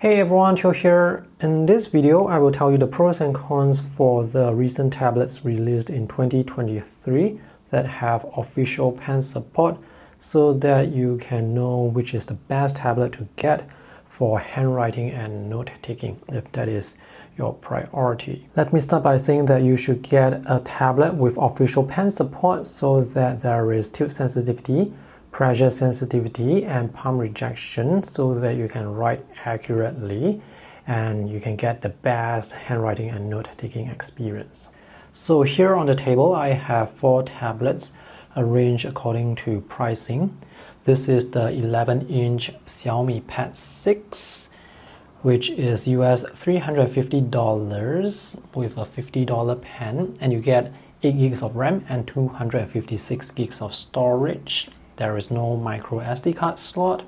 Hey everyone, Teo here. In this video, I will tell you the pros and cons for the recent tablets released in 2023 that have official pen support so that you can know which is the best tablet to get for handwriting and note-taking if that is your priority. Let me start by saying that you should get a tablet with official pen support so that there is tilt sensitivity, pressure sensitivity, and palm rejection so that you can write accurately and you can get the best handwriting and note-taking experience. So here on the table, I have 4 tablets arranged according to pricing. This is the 11-inch Xiaomi Pad 6, which is US $350 with a $50 pen, and you get 8 gigs of RAM and 256 gigs of storage. There is no micro SD card slot.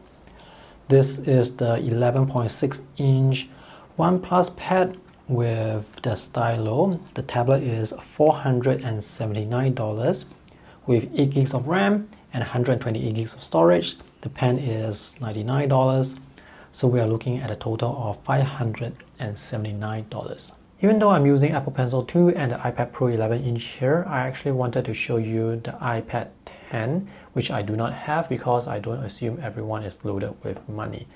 This is the 11.6-inch OnePlus Pad with the stylo. The tablet is $479 with 8 gigs of RAM and 128 gigs of storage. The pen is $99. So we are looking at a total of $579. Even though I'm using Apple Pencil 2 and the iPad Pro 11-inch here, I actually wanted to show you the iPad 10, which I do not have because I don't assume everyone is loaded with money.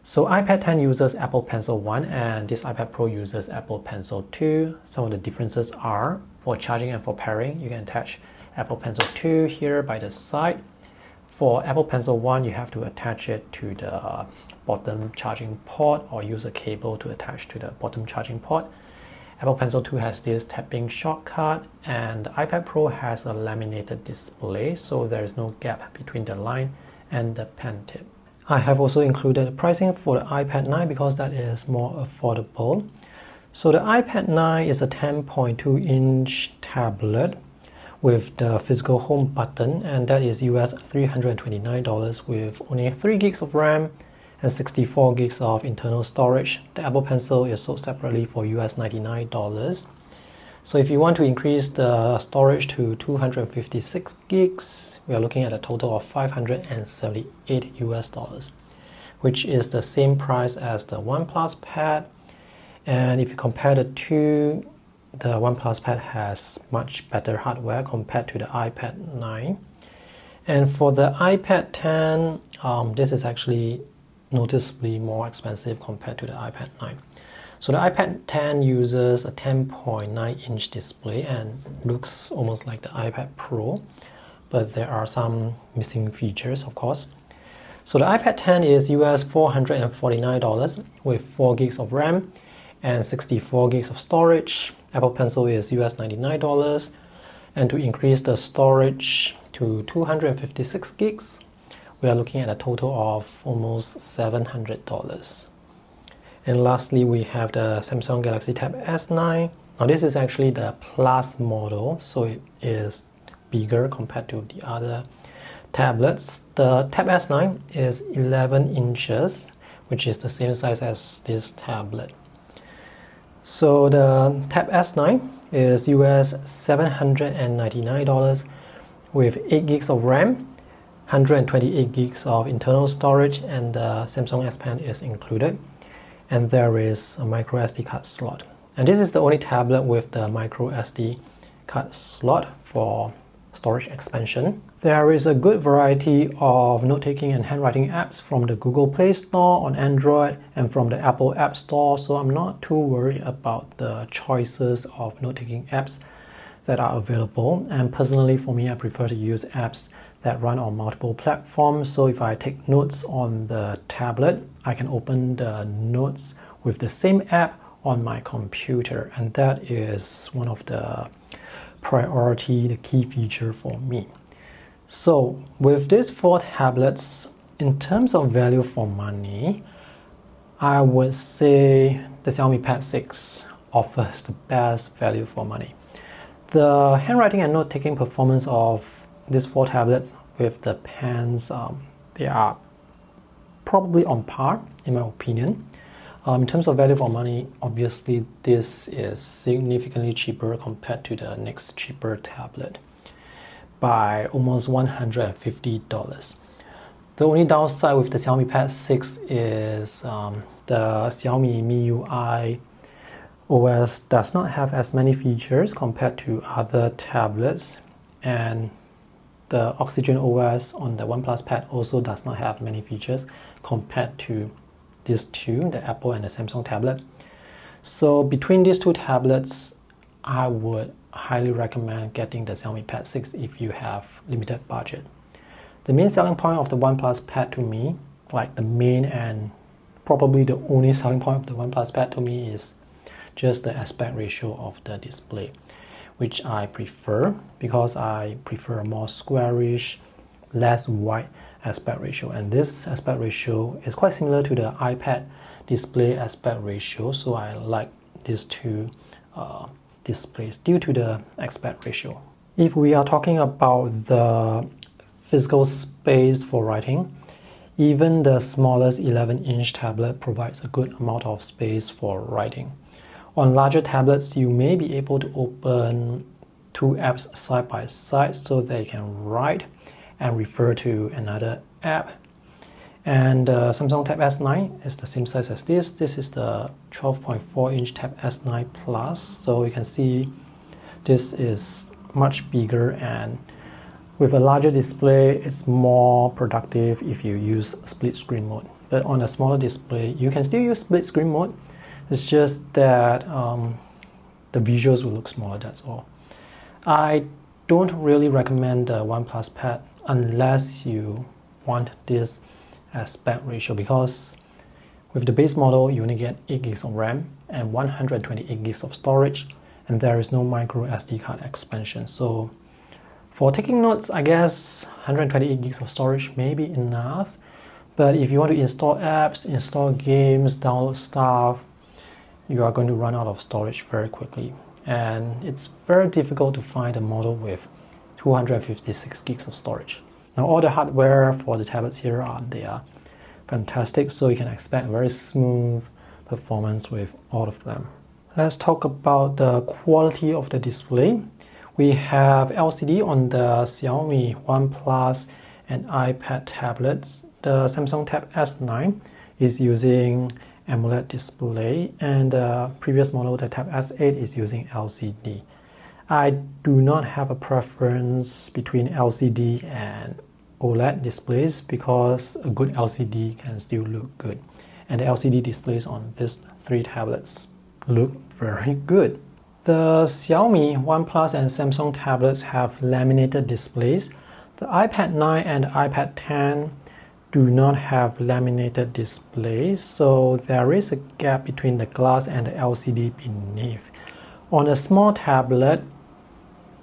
So iPad 10 uses Apple Pencil 1 and this iPad Pro uses Apple Pencil 2. Some of the differences are for charging and for pairing, you can attach Apple Pencil 2 here by the side. For Apple Pencil 1, you have to attach it to the bottom charging port or use a cable to attach to the bottom charging port. Apple Pencil 2 has this tapping shortcut, and the iPad Pro has a laminated display, so there is no gap between the line and the pen tip. I have also included the pricing for the iPad 9 because that is more affordable. So the iPad 9 is a 10.2-inch tablet with the physical home button, and that is US $329 with only 3 gigs of RAM and 64 gigs of internal storage. The Apple Pencil is sold separately for US $99. So if you want to increase the storage to 256 gigs, we are looking at a total of $578 US, which is the same price as the OnePlus Pad. And if you compare the two, the OnePlus Pad has much better hardware compared to the iPad 9. And for the iPad 10, this is actually noticeably more expensive compared to the iPad 9. So the iPad 10 uses a 10.9-inch display and looks almost like the iPad Pro, but there are some missing features, of course. So the iPad 10 is US $449 with 4 gigs of RAM and 64 gigs of storage. Apple Pencil is US $99, and to increase the storage to 256 gigs, we are looking at a total of almost $700. And lastly, we have the Samsung Galaxy Tab S9. Now this is actually the Plus model, so it is bigger compared to the other tablets. The Tab S9 is 11 inches, which is the same size as this tablet. So the Tab S9 is US $799 with 8 gigs of RAM, 128 gigs of internal storage, and the Samsung S Pen is included. And there is a micro SD card slot. And this is the only tablet with the micro SD card slot for storage expansion. There is a good variety of note-taking and handwriting apps from the Google Play Store on Android and from the Apple App Store, so I'm not too worried about the choices of note-taking apps that are available. And personally, for me, I prefer to use apps that run on multiple platforms. So if I take notes on the tablet, I can open the notes with the same app on my computer, and that is one of the the key feature for me. So with these 4 tablets, in terms of value for money, I would say the Xiaomi Pad 6 offers the best value for money. The handwriting and note-taking performance of these 4 tablets with the pens, they are probably on par in my opinion. In terms of value for money, obviously this is significantly cheaper compared to the next cheaper tablet by almost $150. The only downside with the Xiaomi Pad 6 is the Xiaomi MIUI OS does not have as many features compared to other tablets, and the Oxygen OS on the OnePlus Pad also does not have many features compared to these two, the Apple and the Samsung tablet. So between these two tablets, I would highly recommend getting the Xiaomi Pad 6 if you have limited budget. The main selling point of the OnePlus Pad to me, like the main and probably the only selling point of the OnePlus Pad to me, is just the aspect ratio of the display, which I prefer because I prefer a more squarish, less wide aspect ratio. And this aspect ratio is quite similar to the iPad display aspect ratio, so I like these two displays due to the aspect ratio. If we are talking about the physical space for writing, even the smallest 11-inch tablet provides a good amount of space for writing. On larger tablets, you may be able to open two apps side by side so they can write and refer to another app. And the Samsung Tab S9 is the same size as this. This is the 12.4-inch Tab S9 Plus. So you can see this is much bigger, and with a larger display, it's more productive if you use split screen mode. But on a smaller display, you can still use split screen mode. It's just that the visuals will look smaller, that's all. I don't really recommend the OnePlus Pad unless you want this aspect ratio, because with the base model, you only get 8 gigs of RAM and 128 gigs of storage, and there is no micro SD card expansion. So for taking notes, I guess 128 gigs of storage may be enough. But if you want to install apps, install games, download stuff, you are going to run out of storage very quickly. And it's very difficult to find a model with 256 gigs of storage. Now, all the hardware for the tablets here they are fantastic, so you can expect very smooth performance with all of them. Let's talk about the quality of the display. We have LCD on the Xiaomi, OnePlus, and iPad tablets. The Samsung Tab S9 is using AMOLED display, and the previous model, the Tab S8, is using LCD. I do not have a preference between LCD and OLED displays because a good LCD can still look good. And the LCD displays on these three tablets look very good. The Xiaomi, OnePlus, and Samsung tablets have laminated displays. The iPad 9 and the iPad 10 do not have laminated displays, so there is a gap between the glass and the LCD beneath. On a small tablet,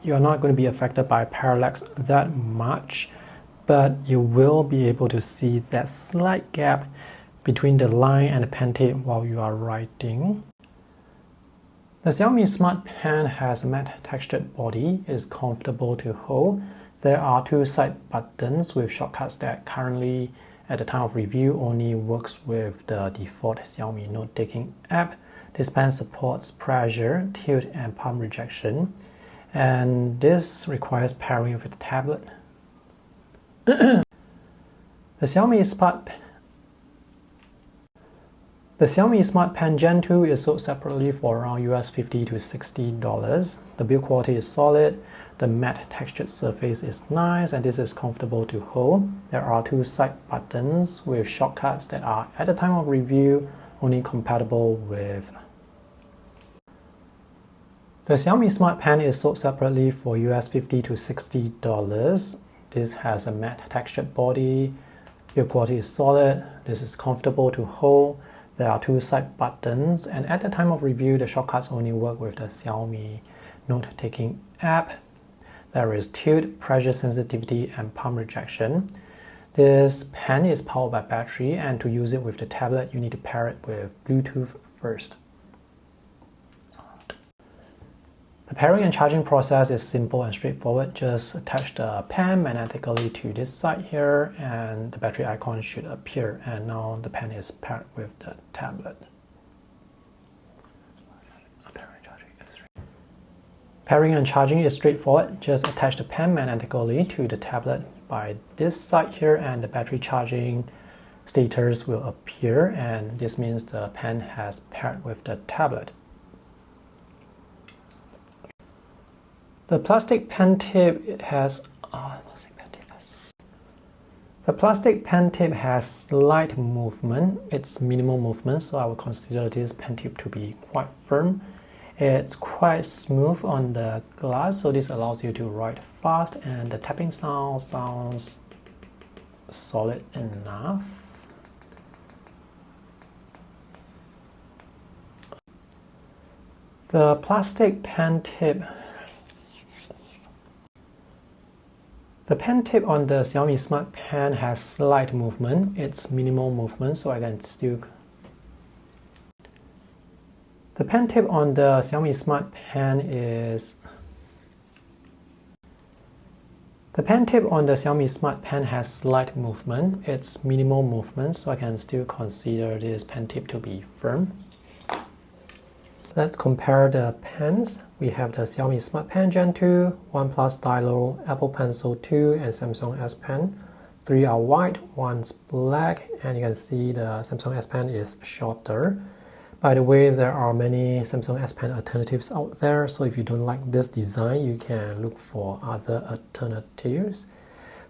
you're not going to be affected by parallax that much, but you will be able to see that slight gap between the line and the pen tip while you are writing. The Xiaomi Smart Pen has a matte textured body, is comfortable to hold. There are two side buttons with shortcuts that currently, at the time of review, only works with the default Xiaomi note-taking app. This pen supports pressure, tilt, and palm rejection, and this requires pairing with the tablet. The Xiaomi Smart Pen Gen 2 is sold separately for around $50 to $60. The build quality is solid, the matte textured surface is nice, and this is comfortable to hold. There are two side buttons with shortcuts that are, at the time of review, only compatible with. The Xiaomi Smart Pen is sold separately for $50 to $60. This has a matte textured body, build quality is solid, this is comfortable to hold. There are two side buttons, and at the time of review, the shortcuts only work with the Xiaomi note-taking app. There is tilt, pressure sensitivity, and palm rejection. This pen is powered by battery, and to use it with the tablet, you need to pair it with Bluetooth first. The pairing and charging process is simple and straightforward. Just attach the pen magnetically to this side here, and the battery icon should appear, and now the pen is paired with the tablet. Pairing and charging is straightforward. Just attach the pen magnetically to the tablet by this side here, and the battery charging status will appear, and this means the pen has paired with the tablet. The plastic pen tip has slight movement. It's minimal movement, so I would consider this pen tip to be quite firm. It's quite smooth on the glass, so this allows you to write fast, and the tapping sound sounds solid enough. The plastic pen tip. The pen tip on the Xiaomi Smart Pen has slight movement. It's minimal movement, so I can still. The pen tip on the Xiaomi Smart Pen is. The pen tip on the Xiaomi Smart Pen has slight movement. It's minimal movement, so I can still consider this pen tip to be firm. Let's compare the pens. We have the Xiaomi Smart Pen Gen 2, OnePlus Stylo, Apple Pencil 2, and Samsung S Pen. 3 are white, 1's black, and you can see the Samsung S Pen is shorter. By the way, there are many Samsung S Pen alternatives out there, so if you don't like this design, you can look for other alternatives.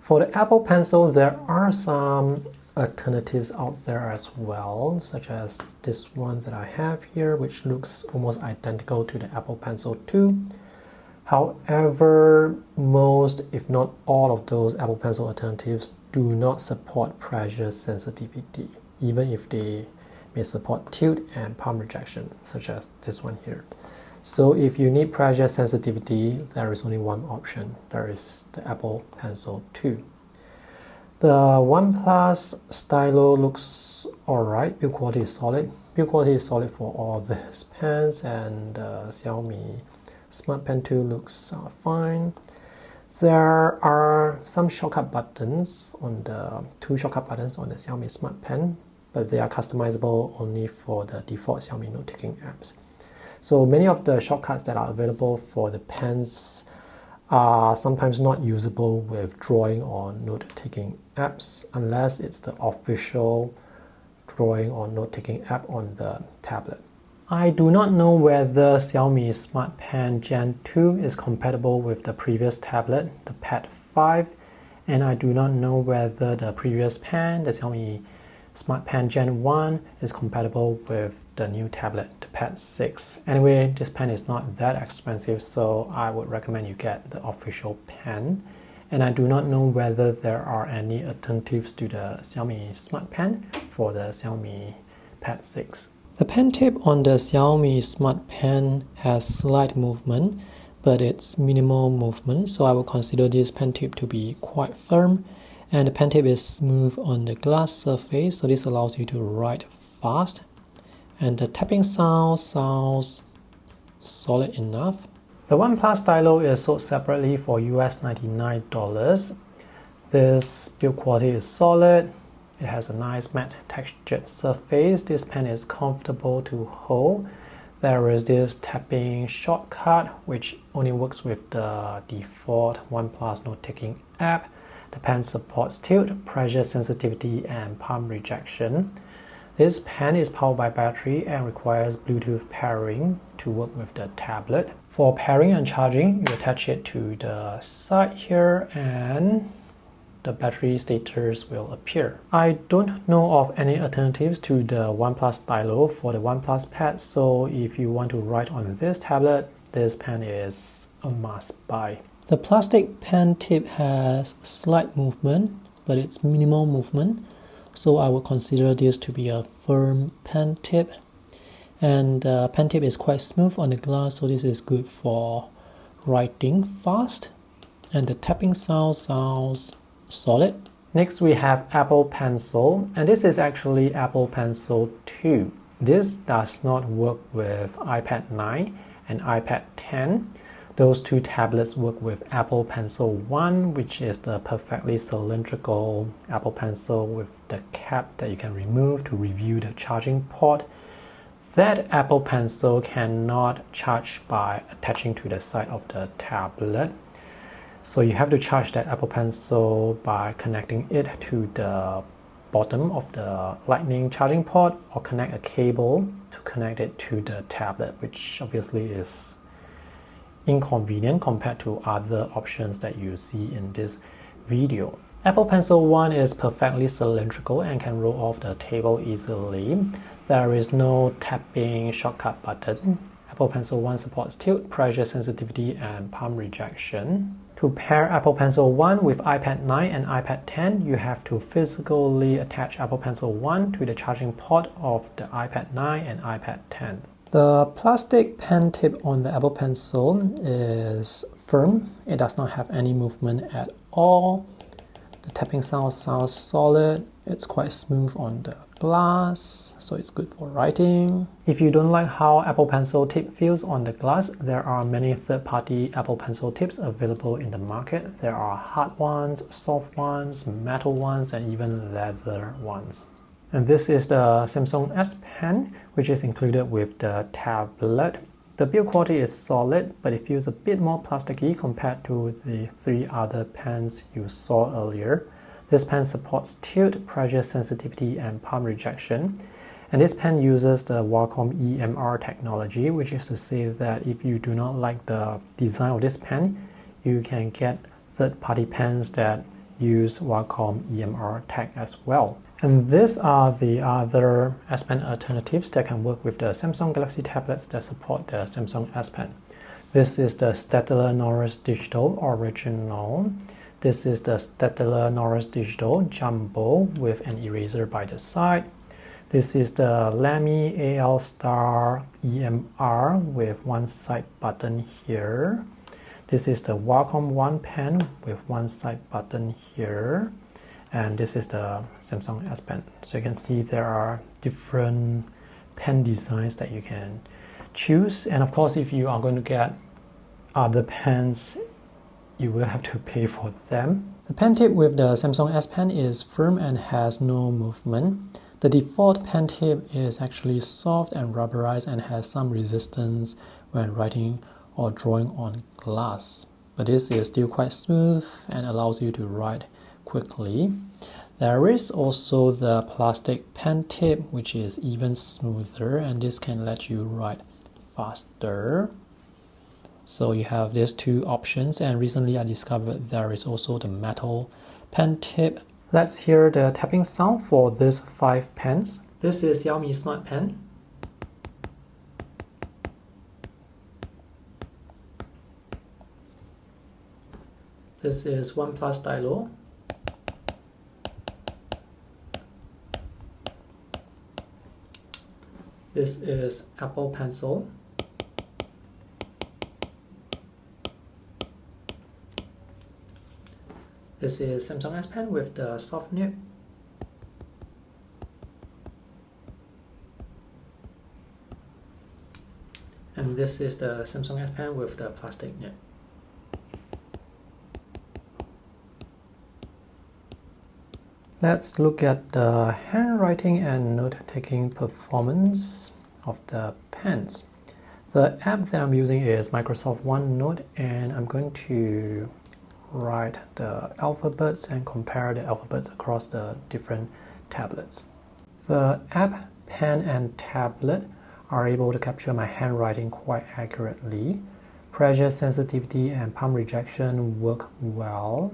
For the Apple Pencil, there are some alternatives out there as well, such as this one that I have here, which looks almost identical to the Apple Pencil 2. However, most, if not all of those Apple Pencil alternatives do not support pressure sensitivity, even if they may support tilt and palm rejection, such as this one here. So if you need pressure sensitivity, there is only one option. There is the Apple Pencil 2. The OnePlus Stylo looks alright. Build quality is solid. Build quality is solid for all these pens, and the Xiaomi Smart Pen 2 looks fine. There are some shortcut buttons on the shortcut buttons on the Xiaomi Smart Pen, but they are customizable only for the default Xiaomi note-taking apps. So many of the shortcuts that are available for the pens are sometimes not usable with drawing or note-taking apps unless it's the official drawing or note-taking app on the tablet. I do not know whether Xiaomi Smart Pen Gen 2 is compatible with the previous tablet, the Pad 5, and I do not know whether the previous pen, the Xiaomi Smart Pen Gen 1, is compatible with the new tablet, the Pad 6. Anyway, this pen is not that expensive, so I would recommend you get the official pen. And I do not know whether there are any alternatives to the Xiaomi Smart Pen for the Xiaomi Pad 6. The pen tip on the Xiaomi Smart Pen has slight movement, but it's minimal movement, so I would consider this pen tip to be quite firm. And the pen tip is smooth on the glass surface, so this allows you to write fast. And the tapping sound sounds solid enough. The OnePlus Stylo is sold separately for US $99. This build quality is solid. It has a nice matte textured surface. This pen is comfortable to hold. There is this tapping shortcut which only works with the default OnePlus note-taking app. The pen supports tilt, pressure sensitivity, and palm rejection. This pen is powered by battery and requires Bluetooth pairing to work with the tablet. For pairing and charging, you attach it to the side here and the battery status will appear. I don't know of any alternatives to the OnePlus Stylo for the OnePlus Pad, so if you want to write on this tablet, this pen is a must buy. The plastic pen tip has slight movement, but it's minimal movement, so I would consider this to be a firm pen tip. And the pen tip is quite smooth on the glass, so this is good for writing fast. And the tapping sound sounds solid. Next we have Apple Pencil, and this is actually Apple Pencil 2. This does not work with iPad 9 and iPad 10. Those two tablets work with Apple Pencil 1, which is the perfectly cylindrical Apple Pencil with the cap that you can remove to review the charging port. That Apple Pencil cannot charge by attaching to the side of the tablet. So you have to charge that Apple Pencil by connecting it to the bottom of the lightning charging port, or connect a cable to connect it to the tablet, which obviously is inconvenient compared to other options that you see in this video. Apple Pencil 1 is perfectly cylindrical and can roll off the table easily. There is no tapping shortcut button. Apple Pencil 1 supports tilt, pressure sensitivity, and palm rejection. To pair Apple Pencil 1 with iPad 9 and iPad 10, you have to physically attach Apple Pencil 1 to the charging port of the iPad 9 and iPad 10. The plastic pen tip on the Apple Pencil is firm. It does not have any movement at all. The tapping sound sounds solid. It's quite smooth on the glass, so it's good for writing. If you don't like how Apple Pencil tip feels on the glass, there are many third-party Apple Pencil tips available in the market. There are hard ones, soft ones, metal ones, and even leather ones. And this is the Samsung S Pen, which is included with the tablet. The build quality is solid, but it feels a bit more plasticky compared to the 3 other pens you saw earlier. This pen supports tilt, pressure sensitivity, and palm rejection. And this pen uses the Wacom EMR technology, which is to say that if you do not like the design of this pen, you can get third-party pens that use Wacom EMR tech as well. And these are the other S Pen alternatives that can work with the Samsung Galaxy tablets that support the Samsung S Pen. This is the Staedtler Norris Digital Original. This is the Staedtler Norris Digital Jumbo with an eraser by the side. This is the Lamy AL Star EMR with one side button here. This is the Wacom One Pen with one side button here. And this is the Samsung S Pen. So you can see there are different pen designs that you can choose. And of course, if you are going to get other pens, you will have to pay for them. The pen tip with the Samsung S Pen is firm and has no movement. The default pen tip is actually soft and rubberized and has some resistance when writing or drawing on glass. But this is still quite smooth and allows you to write quickly. There is also the plastic pen tip, which is even smoother, and this can let you write faster. So you have these 2 options, and recently I discovered there is also the metal pen tip. Let's hear the tapping sound for these 5 pens. This is Xiaomi Smart Pen. This is OnePlus Stylo. This is Apple Pencil. This is Samsung S Pen with the soft nib. And this is the Samsung S Pen with the plastic nib. Let's look at the handwriting and note-taking performance of the pens. The app that I'm using is Microsoft OneNote, and I'm going to write the alphabets and compare the alphabets across the different tablets. The app, pen, and tablet are able to capture my handwriting quite accurately. Pressure sensitivity and palm rejection work well.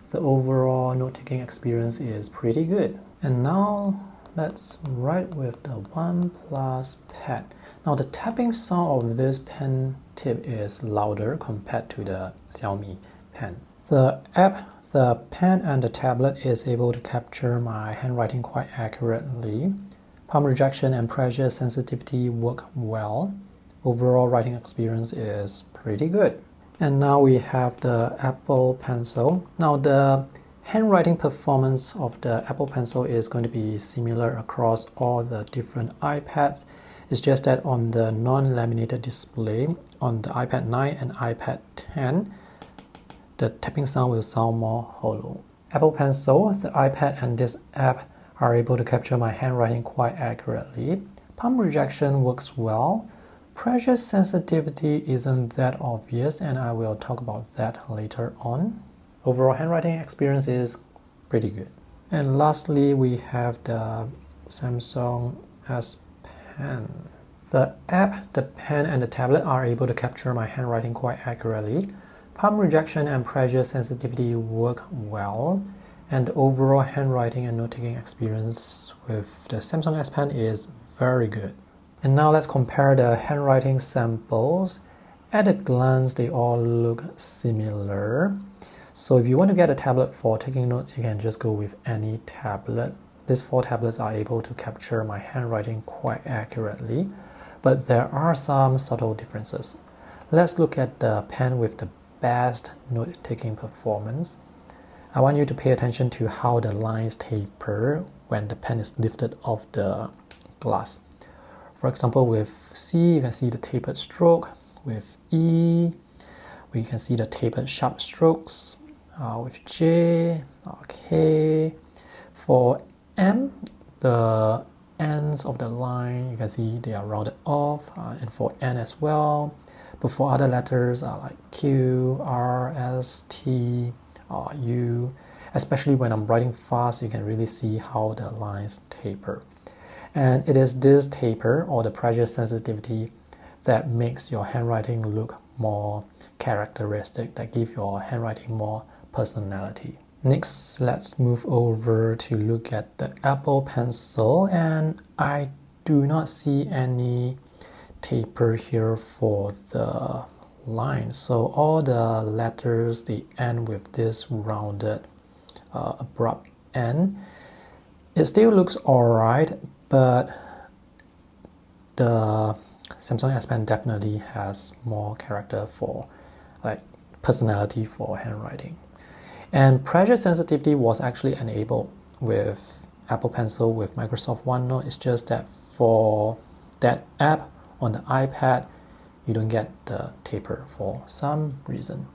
The overall note-taking experience is pretty good. And now let's write with the OnePlus Pad. Now the tapping sound of this pen tip is louder compared to the Xiaomi pen. The app, the pen, and the tablet is able to capture my handwriting quite accurately. Palm rejection and pressure sensitivity work well. Overall writing experience is pretty good. And now we have the Apple Pencil. Now the handwriting performance of the Apple Pencil is going to be similar across all the different iPads. It's just that on the non-laminated display on the iPad 9 and iPad 10, the tapping sound will sound more hollow. Apple Pencil, the iPad, and this app are able to capture my handwriting quite accurately. Palm rejection works well. Pressure sensitivity isn't that obvious, and I will talk about that later on. Overall handwriting experience is pretty good. And lastly, we have the Samsung S Pen. The app, the pen, and the tablet are able to capture my handwriting quite accurately. Palm rejection and pressure sensitivity work well, and the overall handwriting and note-taking experience with the Samsung S Pen is very good. And now let's compare the handwriting samples. At a glance, they all look similar. So if you want to get a tablet for taking notes, you can just go with any tablet. These 4 tablets are able to capture my handwriting quite accurately, but there are some subtle differences. Let's look at the pen with the best note-taking performance. I want you to pay attention to how the lines taper when the pen is lifted off the glass. For example, with C, you can see the tapered stroke. With E, we can see the tapered sharp strokes. With J, K. For M, the ends of the line, you can see they are rounded off, and for N as well. But for other letters like Q, R, S, T, U, especially when I'm writing fast, you can really see how the lines taper. And it is this taper or the pressure sensitivity that makes your handwriting look more characteristic, that gives your handwriting more personality. Next, let's move over to look at the Apple Pencil, and I do not see any taper here for the line. So all the letters, they end with this rounded abrupt end. It still looks alright, but the Samsung S Pen definitely has more character for, like, personality for handwriting. And pressure sensitivity was actually enabled with Apple Pencil with Microsoft OneNote. It's just that for that app on the iPad, you don't get the taper for some reason.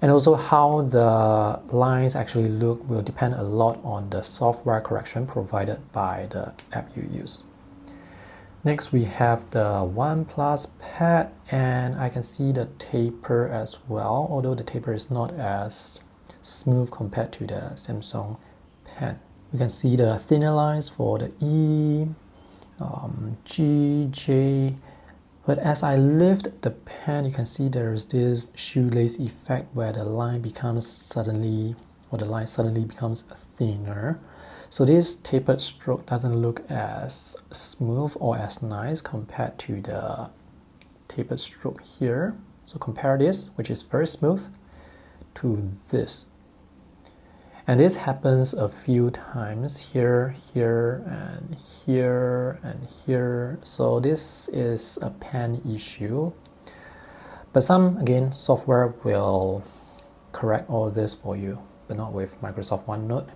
And also how the lines actually look will depend a lot on the software correction provided by the app you use. Next, we have the OnePlus Pad, and I can see the taper as well, although the taper is not as smooth compared to the Samsung Pen. You can see the thinner lines for the E, G, J, but as I lift the pen, you can see there's this shoelace effect where the line becomes suddenly, or the line suddenly becomes thinner. So this tapered stroke doesn't look as smooth or as nice compared to the tapered stroke here. So compare this, which is very smooth, to this. And this happens a few times here, here, and here, and here. So this is a pen issue. But some, again, software will correct all this for you, but not with Microsoft OneNote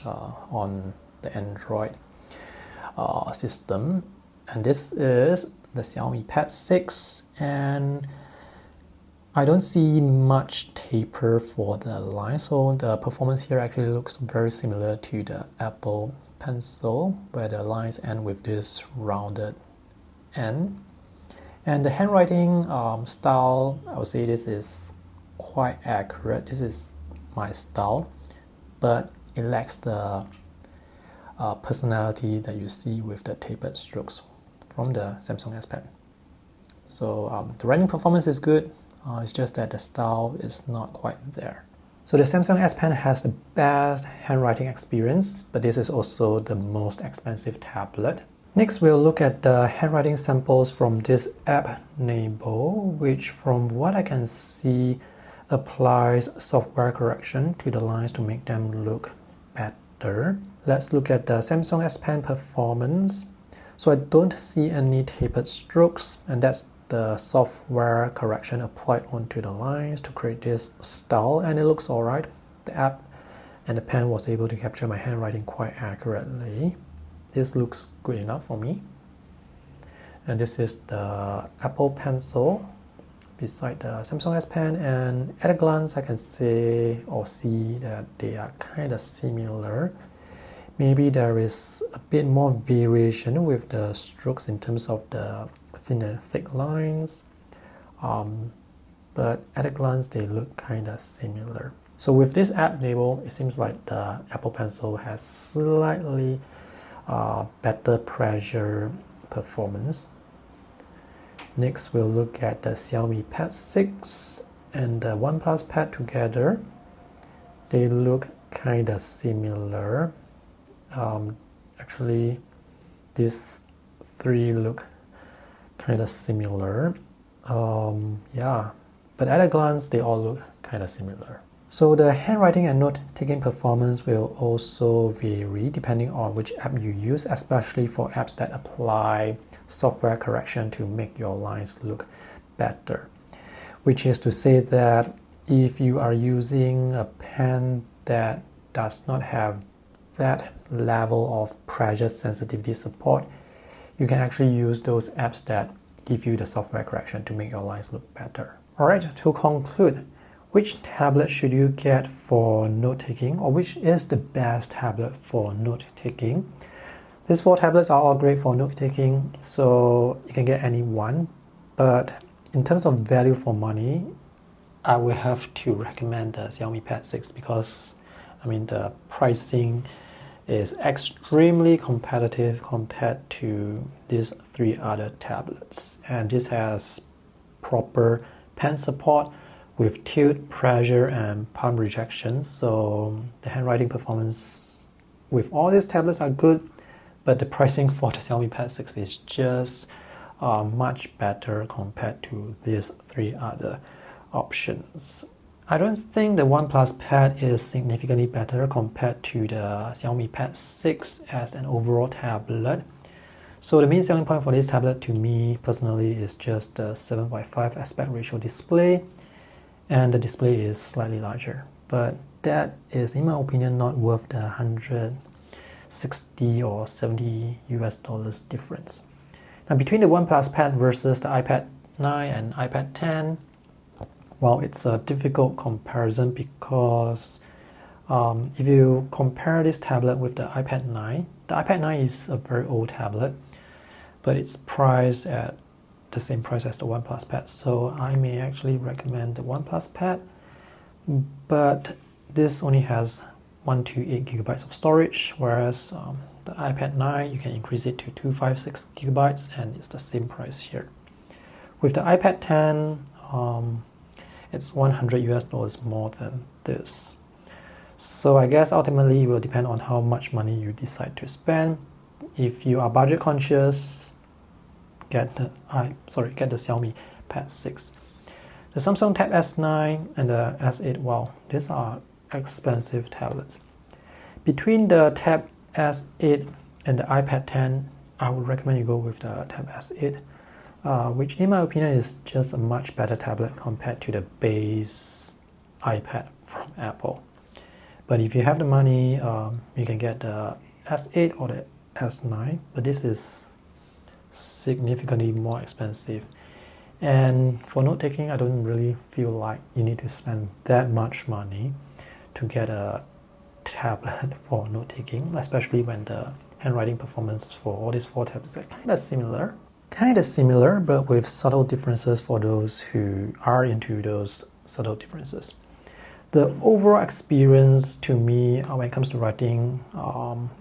on the Android system. And this is the Xiaomi Pad 6, and I don't see much taper for the line, so the performance here actually looks very similar to the Apple Pencil, where the lines end with this rounded end. And the handwriting style, I would say this is quite accurate. This is my style, but it lacks the personality that you see with the tapered strokes from the Samsung S Pen. So the writing performance is good. It's just that the style is not quite there. So the Samsung S Pen has the best handwriting experience, but this is also the most expensive tablet. Next, we'll look at the handwriting samples from this app, Nebo, which from what I can see applies software correction to the lines to make them look better. Let's look at the Samsung S Pen performance. So I don't see any tapered strokes, and that's the software correction applied onto the lines to create this style, and it looks alright. The app and the pen was able to capture my handwriting quite accurately. This looks good enough for me. And this is the Apple Pencil beside the Samsung S Pen, and at a glance I can say or see that they are kind of similar. Maybe there is a bit more variation with the strokes in terms of the thin and thick lines, but at a glance they look kind of similar. So with this app Nebo, it seems like the Apple Pencil has slightly better pressure performance. Next, we'll look at the Xiaomi Pad 6 and the OnePlus Pad together. They look kind of similar. Actually, these three look kind of similar. Yeah, but at a glance, they all look kind of similar. So the handwriting and note-taking performance will also vary depending on which app you use, especially for apps that apply software correction to make your lines look better. Which is to say that if you are using a pen that does not have that level of pressure sensitivity support, you can actually use those apps that give you the software correction to make your lines look better. Alright, to conclude, which tablet should you get for note-taking, or which is the best tablet for note-taking? These four tablets are all great for note-taking, so you can get any one. But in terms of value for money, I will have to recommend the Xiaomi Pad 6 because, I mean, the pricing is extremely competitive compared to these three other tablets. And this has proper pen support with tilt, pressure, and palm rejection. So the handwriting performance with all these tablets are good, but the pricing for the Xiaomi Pad 6 is just much better compared to these three other options. I don't think the OnePlus Pad is significantly better compared to the Xiaomi Pad 6 as an overall tablet. So the main selling point for this tablet to me personally is just the 7:5 aspect ratio display, and the display is slightly larger. But that is, in my opinion, not worth the $160 or $70 difference. Now between the OnePlus Pad versus the iPad 9 and iPad 10, well, it's a difficult comparison because if you compare this tablet with the iPad 9 is a very old tablet, but it's priced at the same price as the OnePlus Pad. So I may actually recommend the OnePlus Pad, but this only has 128 gigabytes of storage, whereas the iPad 9 you can increase it to 256 gigabytes, and it's the same price here. With the iPad 10, it's $100 more than this. So I guess ultimately it will depend on how much money you decide to spend. If you are budget conscious, get the Xiaomi Pad 6. The Samsung Tab S9 and the S8, well, these are expensive tablets. Between the Tab S8 and the iPad 10, I would recommend you go with the Tab S8, which in my opinion is just a much better tablet compared to the base iPad from Apple. But if you have the money, you can get the S8 or the S9, but this is significantly more expensive. And for note-taking, I don't really feel like you need to spend that much money to get a tablet for note-taking, especially when the handwriting performance for all these four tablets are kind of similar, but with subtle differences for those who are into those subtle differences. The overall experience to me when it comes to writing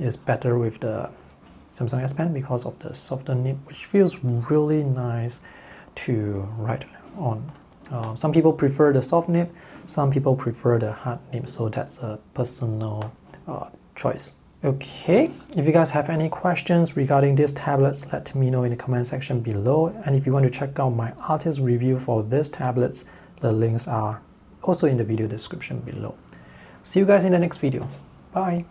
is better with the Samsung S Pen because of the softer nib, which feels really nice to write on. Some people prefer the soft nib, some people prefer the hard nib, so that's a personal choice. Okay, if you guys have any questions regarding these tablets, let me know in the comment section below. And if you want to check out my artist review for these tablets, the links are also in the video description below. See you guys in the next video. Bye!